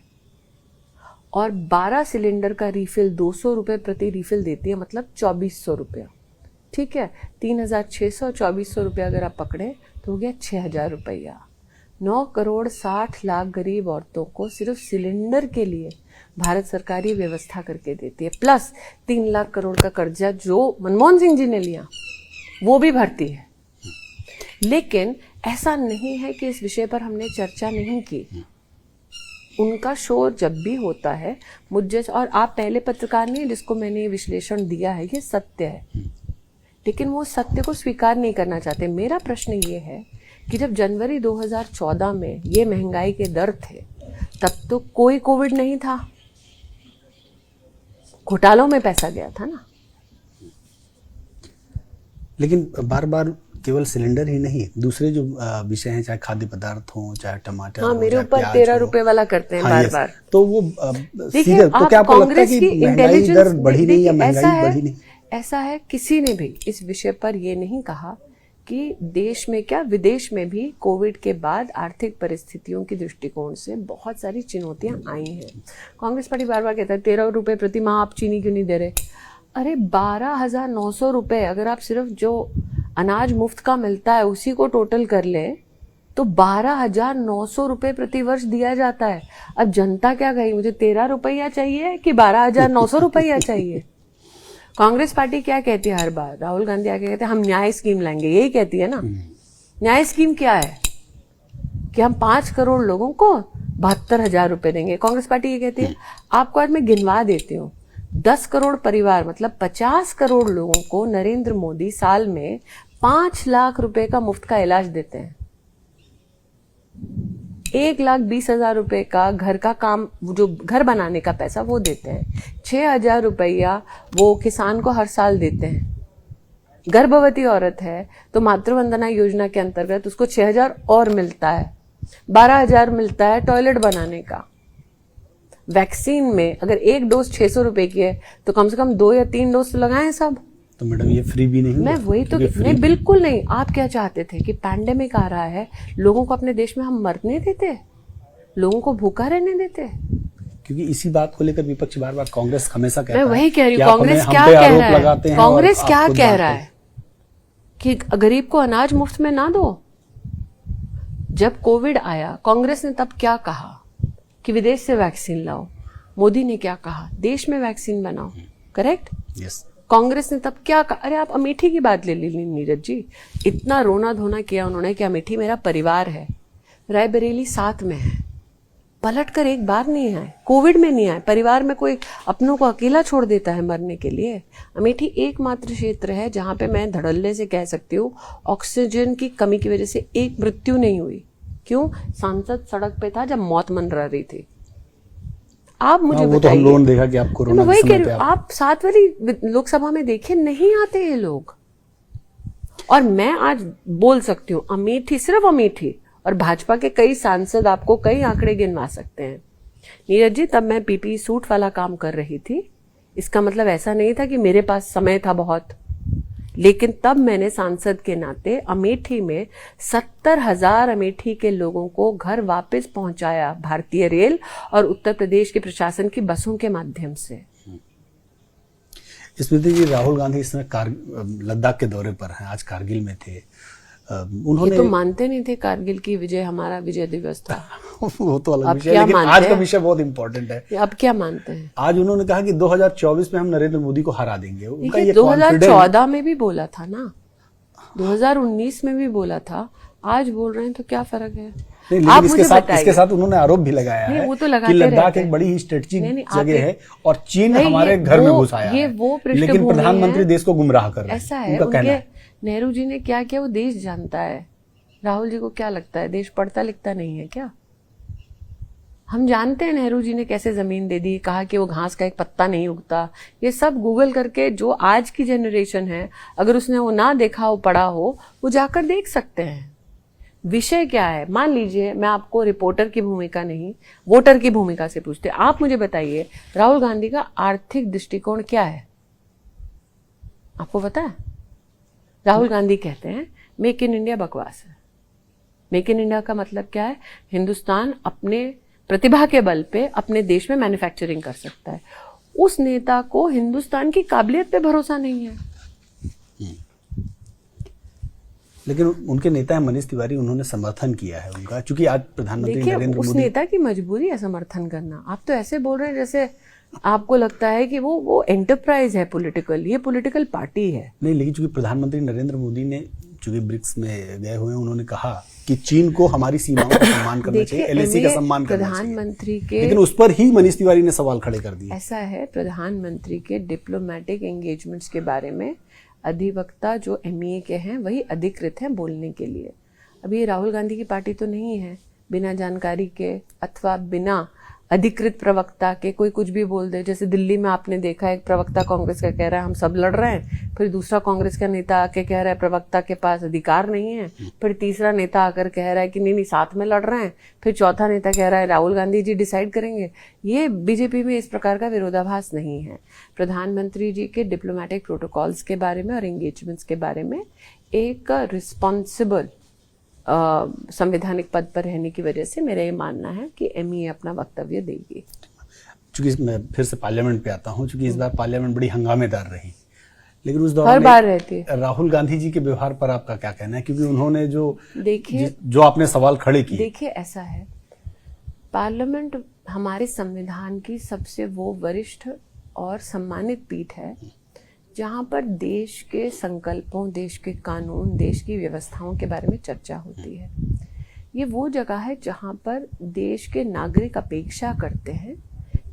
और 12 सिलेंडर का रिफिल 200 रुपए प्रति रिफिल देती है, मतलब 2,400 रुपया। ठीक है, 3,600 2,400 रुपया अगर आप पकड़े तो हो गया 6,000 रुपया। 9 करोड़ 60 लाख गरीब औरतों को सिर्फ सिलेंडर के लिए भारत सरकार ये व्यवस्था करके देती है, प्लस 3 लाख करोड़ का कर्जा जो मनमोहन सिंह जी ने लिया वो भी भरती है। लेकिन ऐसा नहीं है कि इस विषय पर हमने चर्चा नहीं की। उनका शोर जब भी होता है मुझ जैसे, और आप पहले पत्रकार नहीं जिसको मैंने विश्लेषण दिया है, ये सत्य है, लेकिन वो सत्य को स्वीकार नहीं करना चाहते। मेरा प्रश्न ये है कि जब जनवरी 2014 में ये महंगाई के दर थे तब तो कोई कोविड नहीं था, घोटालों में पैसा गया था ना। लेकिन बार बार केवल सिलेंडर ही नहीं, दूसरे जो विषय हैं, चाहे खाद्य पदार्थ हो, चाहे टमाटर, हाँ, मेरे ऊपर 13 रुपए वाला करते हैं बार बार। तो वो सीधे, तो क्या आपको लगता है कि महंगाई दर बढ़ी नहीं या महंगाई बढ़ी नहीं? ऐसा है, किसी ने भी इस विषय पर ये नहीं कहा कि देश में क्या विदेश में भी कोविड के बाद आर्थिक परिस्थितियों की दृष्टिकोण से बहुत सारी चुनौतियां आई हैं। कांग्रेस पार्टी बार बार कहता है 13 रुपए प्रति माह आप चीनी क्यों नहीं दे रहे। अरे 12,900 रुपए अगर आप सिर्फ जो अनाज मुफ्त का मिलता है उसी को टोटल कर ले तो 12,900 रुपए प्रति वर्ष दिया जाता है। अब जनता क्या कही, मुझे 13 रुपया चाहिए कि 12,900 रुपया चाहिए। कांग्रेस पार्टी क्या कहती है हर बार, राहुल गांधी आके कहते हैं हम न्याय स्कीम लाएंगे, यही कहती है ना। न्याय स्कीम क्या है कि हम 5 करोड़ लोगों को 72,000 रुपए देंगे। कांग्रेस पार्टी ये कहती है, आपको आज मैं गिनवा देती हूँ, 10 करोड़ परिवार मतलब 50 करोड़ लोगों को नरेंद्र मोदी साल में 5 लाख रुपए का मुफ्त का इलाज देते हैं। 1,20,000 रुपए का घर का काम, जो घर बनाने का पैसा वो देते हैं। 6,000 रुपया वो किसान को हर साल देते हैं। गर्भवती औरत है तो मातृवंदना योजना के अंतर्गत उसको 6,000 और मिलता है। 12,000 मिलता है टॉयलेट बनाने का। वैक्सीन में अगर एक डोज 600 रुपए की है तो कम से कम 2 या 3 डोज तो लगाएं सब। तो मैडम ये फ्री भी नहीं, मैं वही तो नहीं, बिल्कुल नहीं। आप क्या चाहते थे कि पैंडेमिक आ रहा है, लोगों को अपने देश में हम मरने देते, लोगों को भूखा रहने देते? क्योंकि इसी बात को लेकर विपक्ष बार बार कांग्रेस हमेशा कहता है, मैं वही कह रही हूँ, कांग्रेस क्या कह रहा है, कांग्रेस क्या कह रहा है कि गरीब को अनाज मुफ्त में ना दो। जब कोविड आया कांग्रेस ने तब क्या कहा कि विदेश से वैक्सीन लाओ। मोदी ने क्या कहा, देश में वैक्सीन बनाओ। करेक्ट? यस। कांग्रेस ने तब क्या कहा, अरे आप अमेठी की बात ले ली नीरज जी, इतना रोना धोना किया उन्होंने कि अमेठी मेरा परिवार है, रायबरेली साथ में है, पलट कर एक बार नहीं आए, कोविड में नहीं आए। परिवार में कोई अपनों को अकेला छोड़ देता है मरने के लिए? अमेठी एकमात्र क्षेत्र है जहां पे मैं धड़ल्ले से कह सकती हूँ ऑक्सीजन की कमी की वजह से एक मृत्यु नहीं हुई। क्यों? सांसद सड़क पे था जब मौत मंडरा रही थी। आप मुझे वो तो हम लोगों ने देखा कि आप कोरोना वही कह रही हूँ, आप 7 वाली लोकसभा में देखे नहीं आते हैं लोग। और मैं आज बोल सकती हूँ अमेठी, सिर्फ अमेठी और भाजपा के कई सांसद आपको कई आंकड़े गिनवा सकते हैं। नीरज जी, तब मैं पीपीई सूट वाला काम कर रही थी, इसका मतलब ऐसा नहीं था कि मेरे पास समय था बहुत, लेकिन तब मैंने सांसद के नाते अमेठी में 70,000 अमेठी के लोगों को घर वापस पहुंचाया भारतीय रेल और उत्तर प्रदेश के प्रशासन की बसों के माध्यम से। स्मृति जी, राहुल गांधी इस समय लद्दाख के दौरे पर हैं, आज कारगिल में थे। उन्होंने ये तो मानते नहीं थे कारगिल की विजय हमारा विजय दिवस था। वो तो अलग विषय है, लेकिन आज का विषय बहुत इंपॉर्टेंट है। अब क्या मानते हैं? आज उन्होंने कहा कि 2024 में हम नरेंद्र मोदी को हरा देंगे। उनका ये 2014 में भी बोला था ना, 2019 में भी बोला था, आज बोल रहे हैं, तो क्या फर्क है? नहीं, आप लेकिन मुझे इसके साथ उन्होंने आरोप भी लगाया नहीं, है वो तो कि लगाते लद्दाख रहते एक हैं। बड़ी ही स्ट्रेटेजिक नहीं, जगह है और चीन नहीं, हमारे घर में घुस आया ये है, वो पृष्ठभूमि लेकिन प्रधानमंत्री है। देश को गुमराह कर रहे हैं, ऐसा है, उनका कहना उनके है। नेहरू जी ने क्या किया वो देश जानता है। राहुल जी को क्या लगता है देश पढ़ता लिखता नहीं है क्या? हम जानते हैं नेहरू जी ने कैसे जमीन दे दी, कहा कि वो घास का एक पत्ता नहीं उगता। ये सब गूगल करके जो आज की जनरेशन है, अगर उसने वो ना देखा हो, पढ़ा हो, वो जाकर देख सकते हैं। विषय क्या है? मान लीजिए मैं आपको रिपोर्टर की भूमिका नहीं, वोटर की भूमिका से पूछते, आप मुझे बताइए राहुल गांधी का आर्थिक दृष्टिकोण क्या है? आपको पता है? राहुल गांधी कहते हैं मेक इन इंडिया बकवास है। मेक इन इंडिया का मतलब क्या है? हिंदुस्तान अपने प्रतिभा के बल पे अपने देश में मैन्युफैक्चरिंग कर सकता है। उस नेता को हिंदुस्तान की काबिलियत पे भरोसा नहीं है। लेकिन उनके नेता है मनीष तिवारी, उन्होंने समर्थन किया है उनका, क्योंकि आज प्रधानमंत्री देखिए, नरेंद्र उस मोदी। नेता की मजबूरी है समर्थन करना। आप तो ऐसे बोल रहे हैं जैसे आपको लगता है कि वो एंटरप्राइज है पॉलिटिकल, ये पॉलिटिकल पार्टी है। नहीं, लेकिन चूंकि प्रधानमंत्री नरेंद्र मोदी ने चूंकि ब्रिक्स में गए हुए हैं, उन्होंने कहा कि चीन को हमारी सीमाओं का सम्मान करना चाहिए, एलएसी का सम्मान करना चाहिए। प्रधानमंत्री के, लेकिन उस पर ही मनीष तिवारी ने सवाल खड़े कर दिए। ऐसा है, प्रधानमंत्री के डिप्लोमेटिक एंगेजमेंट्स के बारे में अधिवक्ता जो एमईए के हैं वही अधिकृत हैं बोलने के लिए। अभी ये राहुल गांधी की पार्टी तो नहीं है बिना जानकारी के अथवा बिना अधिकृत प्रवक्ता के कोई कुछ भी बोल दे। जैसे दिल्ली में आपने देखा, एक प्रवक्ता कांग्रेस का कह रहा है हम सब लड़ रहे हैं, फिर दूसरा कांग्रेस का नेता आके कह रहा है प्रवक्ता के पास अधिकार नहीं है, फिर तीसरा नेता आकर कह रहा है कि नहीं साथ में लड़ रहे हैं, फिर चौथा नेता कह रहा है राहुल गांधी जी डिसाइड करेंगे। ये बीजेपी में इस प्रकार का विरोधाभास नहीं है। प्रधानमंत्री जी के डिप्लोमेटिक प्रोटोकॉल्स के बारे में और एंगेजमेंट्स के बारे में एक रिस्पॉन्सिबल संवैधानिक पद पर रहने की वजह से मेरा ये मानना है कि एमईए अपना वक्तव्य देगी। चूंकि मैं फिर से पार्लियामेंट पे आता हूं, चूंकि इस बार पार्लियामेंट बड़ी हंगामेदार रही, लेकिन उस हर दौरान बार रहती है। राहुल गांधी जी के व्यवहार पर आपका क्या कहना है? क्योंकि उन्होंने देखिए, जो आपने सवाल खड़े किए। देखिए ऐसा है, पार्लियामेंट हमारे संविधान की सबसे वो वरिष्ठ और सम्मानित पीठ है जहाँ पर देश के संकल्पों, देश के कानून, देश की व्यवस्थाओं के बारे में चर्चा होती है। ये वो जगह है जहाँ पर देश के नागरिक अपेक्षा करते हैं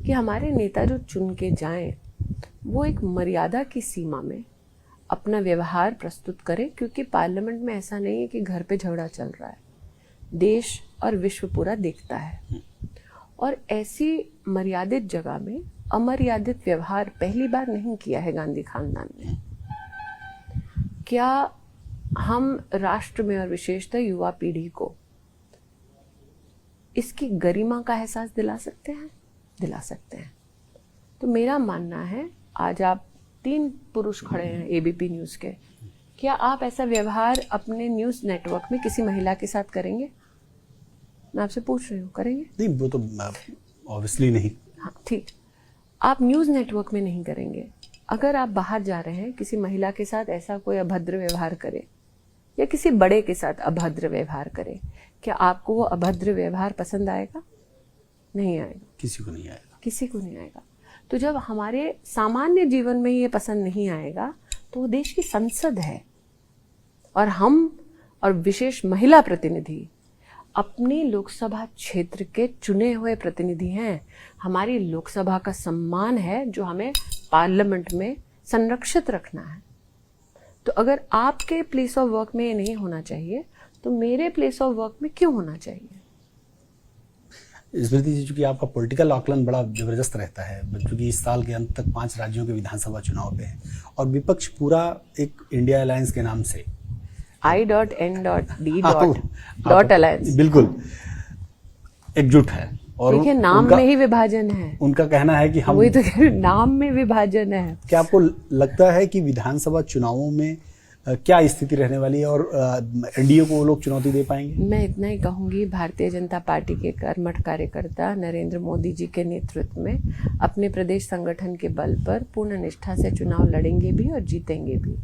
कि हमारे नेता जो चुन के जाएं वो एक मर्यादा की सीमा में अपना व्यवहार प्रस्तुत करें, क्योंकि पार्लियामेंट में ऐसा नहीं है कि घर पे झगड़ा चल रहा है, देश और विश्व पूरा देखता है। और ऐसी मर्यादित जगह में अमर्यादित व्यवहार पहली बार नहीं किया है गांधी खानदान ने। क्या हम राष्ट्र में और विशेषतः युवा पीढ़ी को इसकी गरिमा का एहसास दिला सकते हैं? दिला सकते हैं। तो मेरा मानना है, आज आप 3 पुरुष खड़े हैं एबीपी न्यूज के, क्या आप ऐसा व्यवहार अपने न्यूज नेटवर्क में किसी महिला के साथ करेंगे? मैं आपसे पूछ रही हूँ, करेंगे? नहीं, वो तो ऑब्वियसली नहीं। हाँ, ठीक। आप न्यूज नेटवर्क में नहीं करेंगे। अगर आप बाहर जा रहे हैं, किसी महिला के साथ ऐसा कोई अभद्र व्यवहार करे या किसी बड़े के साथ अभद्र व्यवहार करे, क्या आपको वो अभद्र व्यवहार पसंद आएगा? नहीं आएगा। किसी को नहीं आएगा। किसी को नहीं आएगा। तो जब हमारे सामान्य जीवन में ये पसंद नहीं आएगा तो वो देश की संसद है और हम और विशेष महिला प्रतिनिधि अपनी लोकसभा क्षेत्र के चुने हुए प्रतिनिधि हैं। हमारी लोकसभा का सम्मान है जो हमें पार्लियामेंट में संरक्षित रखना है। तो अगर आपके प्लेस ऑफ वर्क में ये नहीं होना चाहिए तो मेरे प्लेस ऑफ वर्क में क्यों होना चाहिए? स्मृति जी, चूंकि आपका पॉलिटिकल आकलन बड़ा जबरदस्त रहता है, चूंकि इस साल के अंत तक 5 राज्यों के विधानसभा चुनाव पे है और विपक्ष पूरा एक इंडिया अलायंस के नाम से I.N.D.Alliance बिल्कुल एकजुट है। और देखिए, नाम में ही विभाजन है। उनका कहना है कि हम, वही तो कह रही हूं, नाम में विभाजन है। क्या आपको लगता है कि विधानसभा चुनावों में क्या स्थिति रहने वाली है और एनडीए को वो लोग चुनौती दे पाएंगे? मैं इतना ही कहूंगी, भारतीय जनता पार्टी के कर्मठ कार्यकर्ता नरेंद्र मोदी जी के नेतृत्व में अपने प्रदेश संगठन के बल पर पूर्ण निष्ठा से चुनाव लड़ेंगे भी और जीतेंगे भी।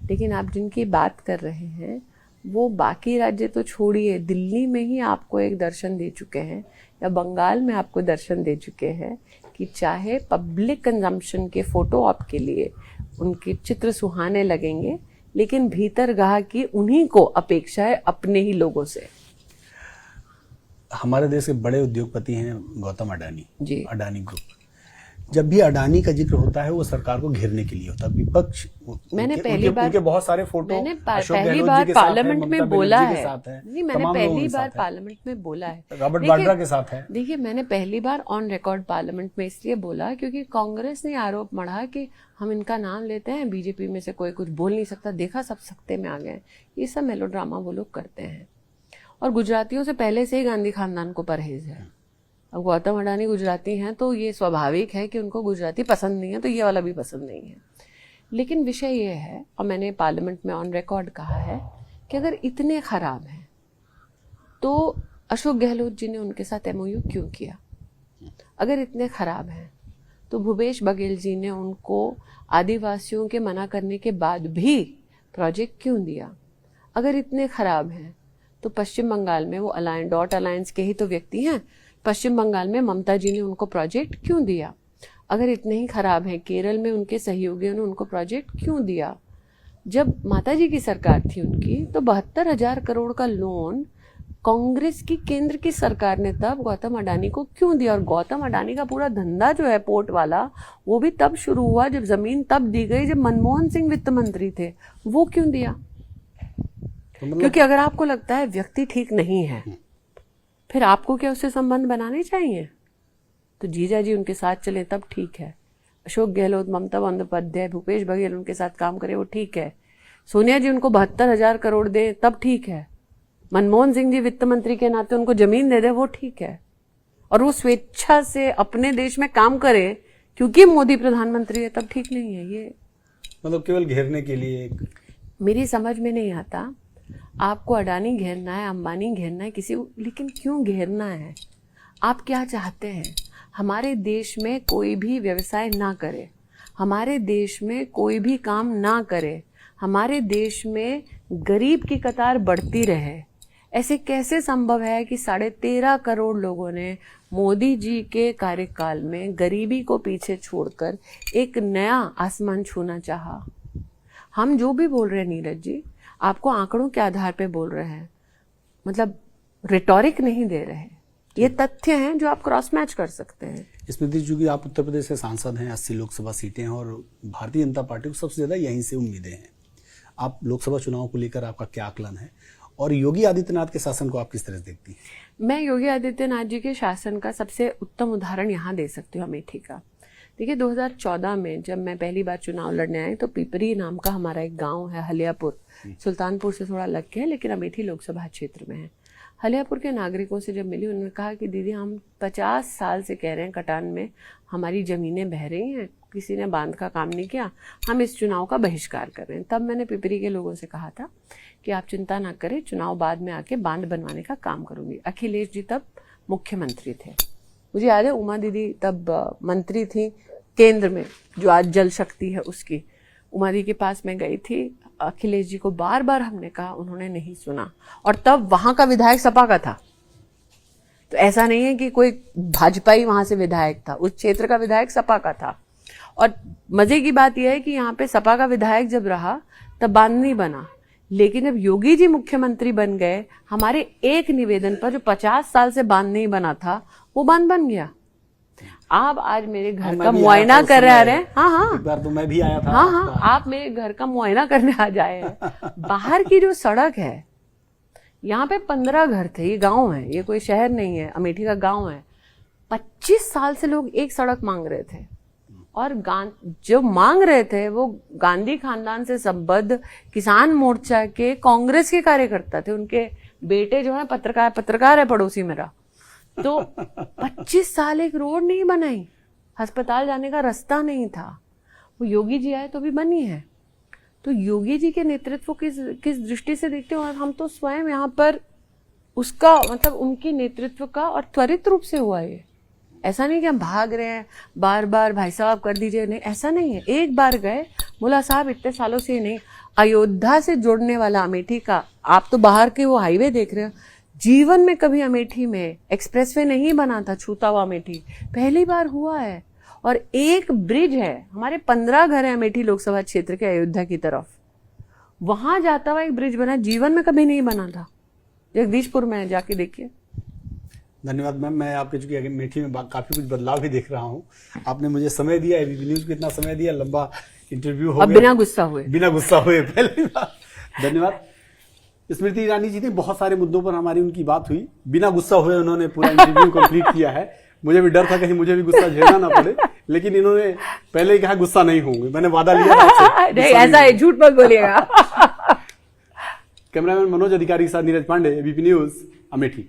लेकिन आप जिनकी बात कर रहे हैं वो बाकी राज्य तो छोड़िए, दिल्ली में ही आपको एक दर्शन दे चुके हैं या बंगाल में आपको दर्शन दे चुके हैं कि चाहे पब्लिक कंजम्पशन के फोटो ऑप के लिए उनके चित्र सुहाने लगेंगे लेकिन भीतर गाह की उन्हीं को अपेक्षा है अपने ही लोगों से। हमारे देश के बड़े उद्योगपति हैं गौतम अडानी जी। अडानी ग्रुप। जब भी अडानी का जिक्र होता है वो सरकार को घेरने के लिए होता है। विपक्ष मैंने पहली बार उनके बहुत सारे फोटो मैंने अशोक पहली गहलोत बार जी के साथ पार्लियामेंट है, में ममता बोला बनर्जी के है। साथ है, नहीं, मैंने तमाम लोगों पहली के बार साथ है। पार्लियामेंट में बोला है। रॉबर्ट वाड्रा के साथ है। देखिए, मैंने पहली बार ऑन रिकॉर्ड पार्लियामेंट में इसलिए बोला क्योंकि कांग्रेस ने आरोप मढ़ा कि हम इनका नाम लेते हैं, बीजेपी में से कोई कुछ बोल नहीं सकता, देखा सब सत्ते में आ गए। ये सब मेलोड्रामा वो लोग करते हैं। और गुजरातियों से पहले से ही गांधी खानदान को परहेज है। अब गौतम अडानी गुजराती हैं तो ये स्वाभाविक है कि उनको गुजराती पसंद नहीं है, तो ये वाला भी पसंद नहीं है। लेकिन विषय ये है, और मैंने पार्लियामेंट में ऑन रिकॉर्ड कहा है कि अगर इतने खराब हैं तो अशोक गहलोत जी ने उनके साथ एमओयू क्यों किया? अगर इतने खराब हैं तो भूपेश बघेल जी ने उनको आदिवासियों के मना करने के बाद भी प्रोजेक्ट क्यों दिया? अगर इतने खराब हैं तो पश्चिम बंगाल में वो डॉट अलायंस के ही तो व्यक्ति हैं, पश्चिम बंगाल में ममता जी ने उनको प्रोजेक्ट क्यों दिया? अगर इतने ही खराब हैं, केरल में उनके सहयोगियों ने उनको प्रोजेक्ट क्यों दिया? जब माता जी की सरकार थी उनकी, तो 72,000 करोड़ का लोन कांग्रेस की केंद्र की सरकार ने तब गौतम अडानी को क्यों दिया? और गौतम अडानी का पूरा धंधा जो है पोर्ट वाला, वो भी तब शुरू हुआ जब जमीन तब दी गई जब मनमोहन सिंह वित्त मंत्री थे। वो क्यों दिया? क्योंकि अगर आपको लगता है व्यक्ति ठीक नहीं है, फिर आपको क्या उससे संबंध बनाने चाहिए? तो जीजा जी उनके साथ चले तब ठीक है। अशोक गहलोत, ममता बंदोपाध्याय, भूपेश बघेल उनके साथ काम करे वो ठीक है। सोनिया जी उनको 72,000 करोड़ दे तब ठीक है। मनमोहन सिंह जी वित्त मंत्री के नाते उनको जमीन दे दे वो ठीक है। और वो स्वेच्छा से अपने देश में काम करे क्योंकि मोदी प्रधानमंत्री है तब ठीक नहीं है। ये मतलब केवल घेरने के लिए मेरी समझ में नहीं आता। आपको अडानी घेरना है, अंबानी घेरना है किसी, लेकिन क्यों घेरना है? आप क्या चाहते हैं? हमारे देश में कोई भी व्यवसाय ना करे, हमारे देश में कोई भी काम ना करे, हमारे देश में गरीब की कतार बढ़ती रहे। ऐसे कैसे संभव है कि 13.5 करोड़ लोगों ने मोदी जी के कार्यकाल में गरीबी को पीछे छोड़कर एक नया आसमान छूना चाहा? हम जो भी बोल रहे हैं नीरज जी, आपको आंकड़ों के आधार पे बोल रहे हैं, मतलब रिटॉरिक नहीं दे रहे। ये तथ्य हैं जो आप क्रॉस मैच कर सकते हैं। स्मृति जी, की आप उत्तर प्रदेश से सांसद हैं, 80 लोकसभा सीटें हैं और भारतीय जनता पार्टी को सबसे ज्यादा यहीं से उम्मीदें हैं। आप लोकसभा चुनाव को लेकर आपका क्या आकलन है और योगी आदित्यनाथ के शासन को आप किस तरह से देखती हैं? मैं योगी आदित्यनाथ जी के शासन का सबसे उत्तम उदाहरण यहाँ दे सकती हूँ, अमेठी का। देखिए, 2014 में जब मैं पहली बार चुनाव लड़ने आई तो पिपरी नाम का हमारा एक गांव है, हलियापुर, सुल्तानपुर से थोड़ा लग के है लेकिन अमेठी लोकसभा क्षेत्र में है। हलियापुर के नागरिकों से जब मिली, उन्होंने कहा कि दीदी हम 50 साल से कह रहे हैं कटान में हमारी ज़मीनें बह रही हैं, किसी ने बांध का काम नहीं किया, हम इस चुनाव का बहिष्कार कर रहे हैं। तब मैंने पिपरी के लोगों से कहा था कि आप चिंता ना करें, चुनाव बाद में आके बांध बनवाने का काम करूँगी। अखिलेश जी तब मुख्यमंत्री थे। मुझे याद है उमा दीदी तब मंत्री थी केंद्र में, जो आज जल शक्ति है उसकी। उमा दीदी के पास मैं गई थी, अखिलेश जी को बार बार हमने कहा, उन्होंने नहीं सुना। और तब वहां का विधायक सपा का था, तो ऐसा नहीं है कि कोई भाजपा ही वहां से विधायक था, उस क्षेत्र का विधायक सपा का था। और मजे की बात यह है कि यहाँ पे सपा का विधायक जब रहा तब बांध नहीं बना, लेकिन जब योगी जी मुख्यमंत्री बन गए, हमारे एक निवेदन पर जो 50 साल से बांध नहीं बना था वो बांध बन गया। आप आज मेरे घर का मुआयना कर रहे हैं। हाँ, एक बार तो मैं भी आया था। हाँ, आप मेरे घर का मुआयना करने आ जाए हैं। बाहर की जो सड़क है, यहाँ पे 15 घर थे, ये गांव है, ये कोई शहर नहीं है, अमेठी का गांव है। 25 साल से लोग एक सड़क मांग रहे थे और जो मांग रहे थे वो गांधी खानदान से संबद्ध किसान मोर्चा के कांग्रेस के कार्यकर्ता थे। उनके बेटे जो है पत्रकार है पड़ोसी मेरा। तो 25 साल एक रोड नहीं बनाई, अस्पताल जाने का रास्ता नहीं था। वो योगी जी आए तो भी बनी है। तो योगी जी के नेतृत्व किस दृष्टि से देखते हो? और हम तो स्वयं यहाँ पर उसका मतलब उनकी नेतृत्व का और त्वरित रूप से हुआ ये। ऐसा नहीं कि हम भाग रहे हैं बार बार, भाई साहब कर दीजिए, नहीं, ऐसा नहीं है। एक बार गए, बोला साहब इतने सालों से नहीं, अयोध्या से जोड़ने वाला अमेठी का, आप तो बाहर के वो हाईवे देख रहे हो, जीवन में कभी अमेठी में एक्सप्रेसवे नहीं बना था, छूता हुआ अमेठी पहली बार हुआ है। और एक ब्रिज है, हमारे 15 घर है अमेठी लोकसभा क्षेत्र के अयोध्या की तरफ, वहां जाता हुआ एक ब्रिज बना, जीवन में कभी नहीं बना था। जगदीशपुर में जाके देखिए। धन्यवाद मैम। मैं आपके चूंकि अमेठी में काफी कुछ बदलाव भी देख रहा हूँ। आपने मुझे समय दिया, एबीपी न्यूज को इतना समय दिया, लंबा इंटरव्यू हो अब गया बिना गुस्सा हुए। बिना गुस्सा हुए पहली बार। धन्यवाद। स्मृति ईरानी जी ने बहुत सारे मुद्दों पर हमारी उनकी बात हुई, बिना गुस्सा हुए उन्होंने पूरा इंटरव्यू कंप्लीट किया है। मुझे भी डर था कहीं मुझे भी गुस्सा झेलना ना पड़े, लेकिन इन्होंने पहले ही कहा गुस्सा नहीं होंगे। मैंने वादा लिया था आपसे, नहीं ऐसा है, झूठ मत बोलिएगा। कैमरामैन मनोज अधिकारी के साथ नीरज पांडे, एबीपी न्यूज, अमेठी।